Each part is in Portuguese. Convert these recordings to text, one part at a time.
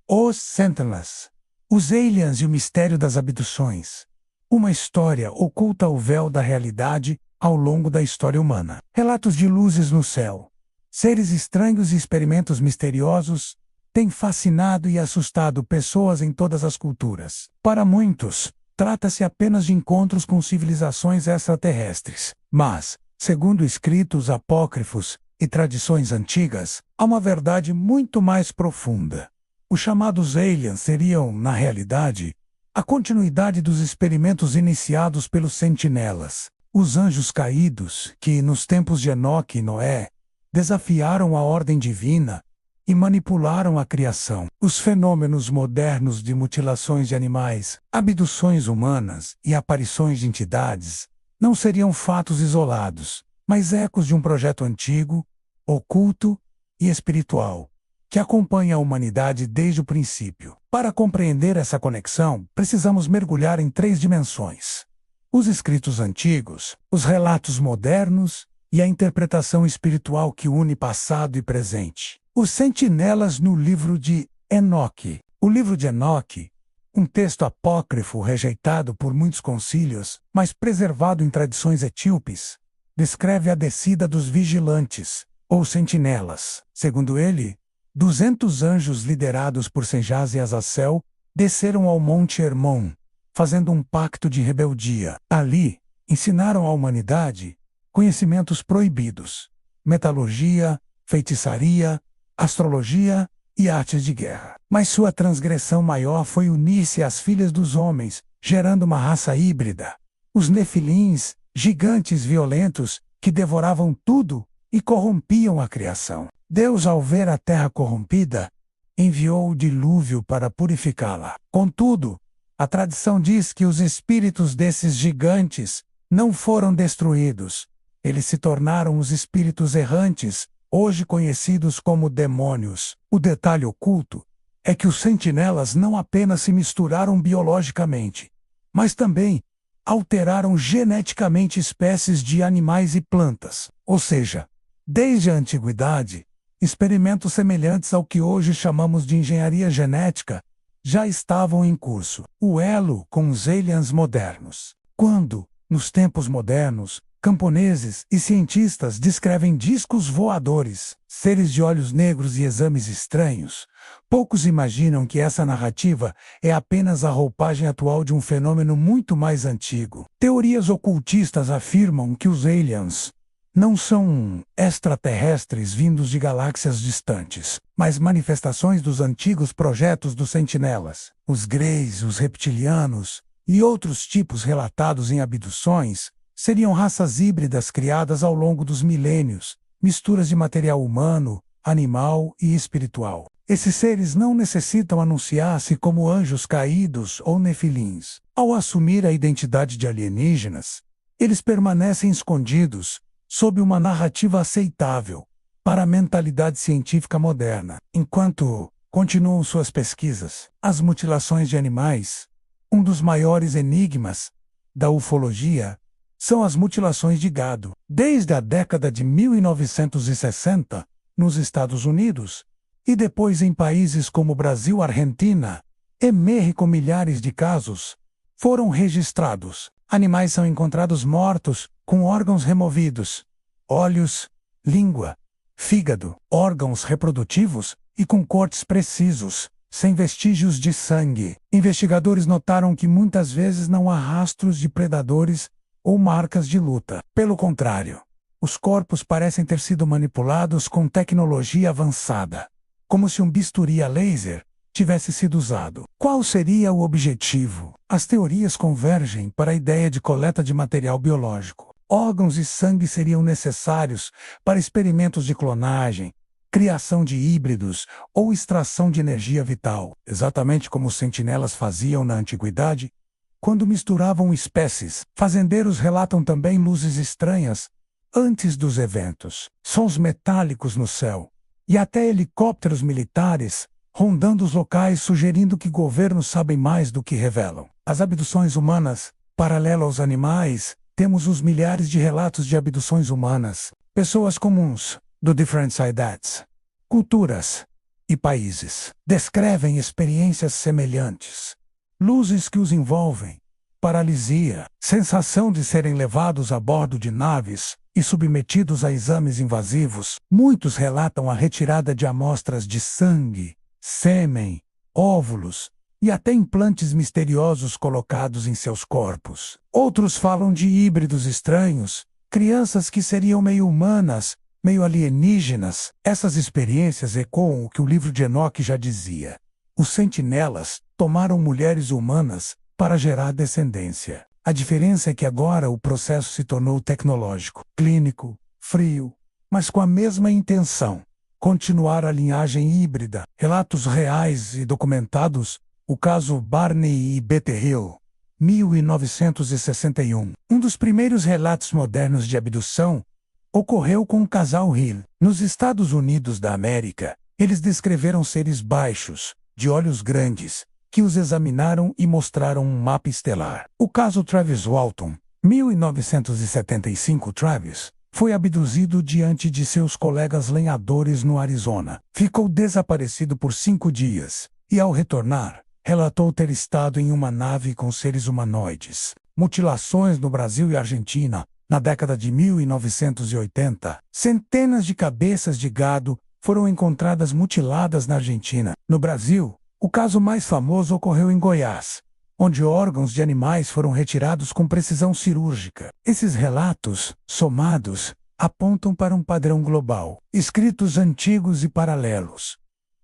Os Sentinels. Os aliens e o mistério das abduções. Uma história oculta o véu da realidade ao longo da história humana. Relatos de luzes no céu. Seres estranhos e experimentos misteriosos têm fascinado e assustado pessoas em todas as culturas. Para muitos, trata-se apenas de encontros com civilizações extraterrestres. Mas, segundo escritos apócrifos e tradições antigas, há uma verdade muito mais profunda. Os chamados aliens seriam, na realidade, a continuidade dos experimentos iniciados pelos sentinelas, os anjos caídos que, nos tempos de Enoque e Noé, desafiaram a ordem divina e manipularam a criação. Os fenômenos modernos de mutilações de animais, abduções humanas e aparições de entidades não seriam fatos isolados, mas ecos de um projeto antigo, oculto e espiritual, que acompanha a humanidade desde o princípio. Para compreender essa conexão, precisamos mergulhar em 3 dimensões: os escritos antigos, os relatos modernos e a interpretação espiritual que une passado e presente. Os sentinelas no livro de Enoque. O livro de Enoque, um texto apócrifo rejeitado por muitos concílios, mas preservado em tradições etíopes, descreve a descida dos vigilantes, ou sentinelas. Segundo ele, 200 anjos liderados por Senjaz e Azazel desceram ao Monte Hermon, fazendo um pacto de rebeldia. Ali, ensinaram à humanidade conhecimentos proibidos: metalurgia, feitiçaria, astrologia e artes de guerra. Mas sua transgressão maior foi unir-se às filhas dos homens, gerando uma raça híbrida. Os nefilins, gigantes violentos, que devoravam tudo e corrompiam a criação. Deus, ao ver a terra corrompida, enviou o dilúvio para purificá-la. Contudo, a tradição diz que os espíritos desses gigantes não foram destruídos. Eles se tornaram os espíritos errantes, hoje conhecidos como demônios. O detalhe oculto é que os sentinelas não apenas se misturaram biologicamente, mas também alteraram geneticamente espécies de animais e plantas. Ou seja, desde a antiguidade, experimentos semelhantes ao que hoje chamamos de engenharia genética já estavam em curso. O elo com os aliens modernos. Quando, nos tempos modernos, camponeses e cientistas descrevem discos voadores, seres de olhos negros e exames estranhos, poucos imaginam que essa narrativa é apenas a roupagem atual de um fenômeno muito mais antigo. Teorias ocultistas afirmam que os aliens não são extraterrestres vindos de galáxias distantes, mas manifestações dos antigos projetos dos sentinelas. Os greys, os reptilianos e outros tipos relatados em abduções seriam raças híbridas criadas ao longo dos milênios, misturas de material humano, animal e espiritual. Esses seres não necessitam anunciar-se como anjos caídos ou nefilins. Ao assumir a identidade de alienígenas, eles permanecem escondidos sob uma narrativa aceitável para a mentalidade científica moderna. Enquanto continuam suas pesquisas, as mutilações de animais, um dos maiores enigmas da ufologia, são as mutilações de gado. Desde a década de 1960, nos Estados Unidos, e depois em países como Brasil, Argentina e México, milhares de casos foram registrados. Animais são encontrados mortos, com órgãos removidos, olhos, língua, fígado, órgãos reprodutivos e com cortes precisos, sem vestígios de sangue. Investigadores notaram que muitas vezes não há rastros de predadores ou marcas de luta. Pelo contrário, os corpos parecem ter sido manipulados com tecnologia avançada, como se um bisturi a laser tivesse sido usado. Qual seria o objetivo? As teorias convergem para a ideia de coleta de material biológico. Órgãos e sangue seriam necessários para experimentos de clonagem, criação de híbridos ou extração de energia vital, exatamente como os sentinelas faziam na antiguidade, quando misturavam espécies. Fazendeiros relatam também luzes estranhas antes dos eventos, sons metálicos no céu, e até helicópteros militares rondando os locais, sugerindo que governos sabem mais do que revelam. As abduções humanas, paralelo aos animais, temos os milhares de relatos de abduções humanas, pessoas comuns, do Different Sides, culturas, e países. Descrevem experiências semelhantes. Luzes que os envolvem, paralisia, sensação de serem levados a bordo de naves e submetidos a exames invasivos. Muitos relatam a retirada de amostras de sangue, sêmen, óvulos e até implantes misteriosos colocados em seus corpos. Outros falam de híbridos estranhos, crianças que seriam meio humanas, meio alienígenas. Essas experiências ecoam o que o livro de Enoque já dizia. Os sentinelas tomaram mulheres humanas para gerar descendência. A diferença é que agora o processo se tornou tecnológico, clínico, frio, mas com a mesma intenção: continuar a linhagem híbrida. Relatos reais e documentados, o caso Barney e Betty Hill, 1961. Um dos primeiros relatos modernos de abdução ocorreu com o casal Hill. Nos Estados Unidos da América, eles descreveram seres baixos, de olhos grandes, que os examinaram e mostraram um mapa estelar. O caso Travis Walton, 1975. Travis foi abduzido diante de seus colegas lenhadores no Arizona. Ficou desaparecido por 5 dias e, ao retornar, relatou ter estado em uma nave com seres humanoides. Mutilações no Brasil e Argentina. Na década de 1980, centenas de cabeças de gado foram encontradas mutiladas na Argentina. No Brasil, o caso mais famoso ocorreu em Goiás, onde órgãos de animais foram retirados com precisão cirúrgica. Esses relatos, somados, apontam para um padrão global: escritos antigos e paralelos.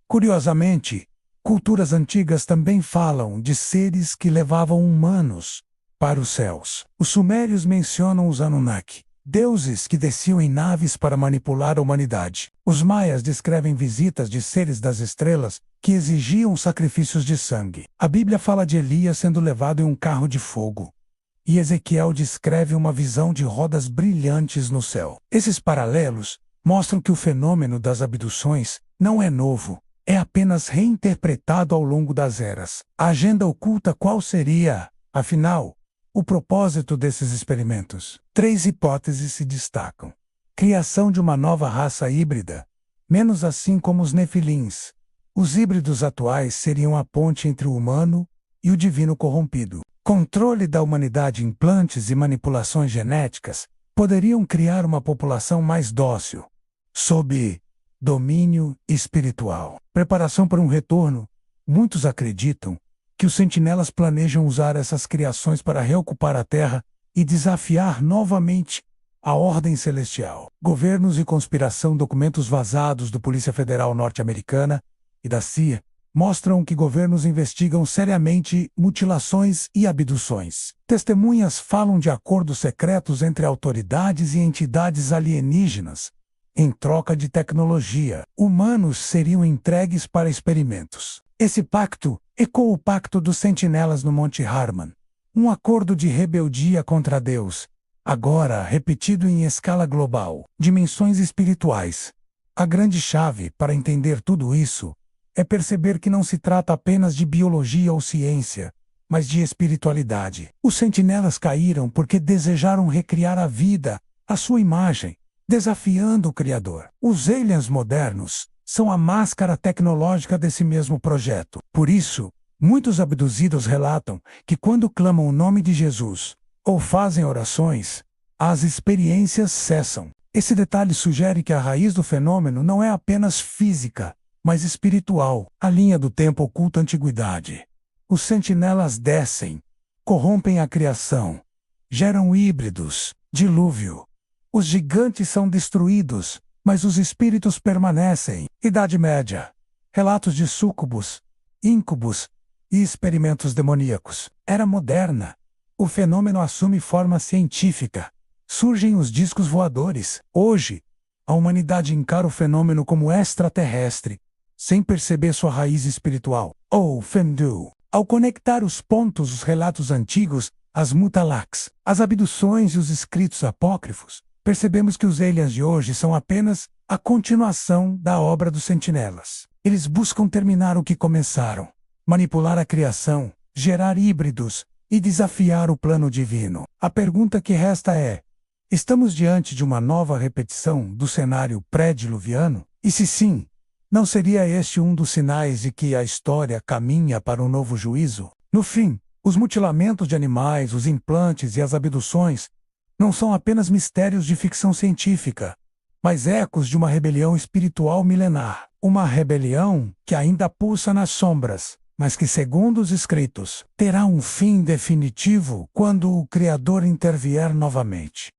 Curiosamente, culturas antigas também falam de seres que levavam humanos para os céus. Os sumérios mencionam os Anunnaki, deuses que desciam em naves para manipular a humanidade. Os maias descrevem visitas de seres das estrelas que exigiam sacrifícios de sangue. A Bíblia fala de Elias sendo levado em um carro de fogo. E Ezequiel descreve uma visão de rodas brilhantes no céu. Esses paralelos mostram que o fenômeno das abduções não é novo, é apenas reinterpretado ao longo das eras. A agenda oculta qual seria, afinal, o propósito desses experimentos? 3 hipóteses se destacam. Criação de uma nova raça híbrida, menos assim como os nefilins. Os híbridos atuais seriam a ponte entre o humano e o divino corrompido. Controle da humanidade. Implantes e manipulações genéticas poderiam criar uma população mais dócil, sob domínio espiritual. Preparação para um retorno. Muitos acreditam que os sentinelas planejam usar essas criações para reocupar a Terra e desafiar novamente a ordem celestial. Governos e conspiração. Documentos vazados do Polícia Federal Norte-Americana e da CIA mostram que governos investigam seriamente mutilações e abduções. Testemunhas falam de acordos secretos entre autoridades e entidades alienígenas. Em troca de tecnologia, humanos seriam entregues para experimentos. Esse pacto ecoa o pacto dos sentinelas no Monte Harmon, um acordo de rebeldia contra Deus, agora repetido em escala global. Dimensões espirituais. A grande chave para entender tudo isso é perceber que não se trata apenas de biologia ou ciência, mas de espiritualidade. Os sentinelas caíram porque desejaram recriar a vida à sua imagem, desafiando o Criador. Os aliens modernos são a máscara tecnológica desse mesmo projeto. Por isso, muitos abduzidos relatam que quando clamam o nome de Jesus ou fazem orações, as experiências cessam. Esse detalhe sugere que a raiz do fenômeno não é apenas física, mas espiritual. A linha do tempo oculta a antiguidade. Os sentinelas descem, corrompem a criação, geram híbridos, dilúvio. Os gigantes são destruídos, mas os espíritos permanecem. Idade Média. Relatos de súcubos, íncubos e experimentos demoníacos. Era moderna. O fenômeno assume forma científica. Surgem os discos voadores. Hoje, a humanidade encara o fenômeno como extraterrestre, sem perceber sua raiz espiritual. Ou Fendu. Ao conectar os pontos, os relatos antigos, as mutalaks, as abduções e os escritos apócrifos, percebemos que os aliens de hoje são apenas a continuação da obra dos sentinelas. Eles buscam terminar o que começaram, manipular a criação, gerar híbridos e desafiar o plano divino. A pergunta que resta é: estamos diante de uma nova repetição do cenário pré-diluviano? E se sim, Não seria este um dos sinais de que a história caminha para um novo juízo? No fim, os mutilamentos de animais, os implantes e as abduções não são apenas mistérios de ficção científica, mas ecos de uma rebelião espiritual milenar. Uma rebelião que ainda pulsa nas sombras, mas que, segundo os escritos, terá um fim definitivo quando o Criador intervier novamente.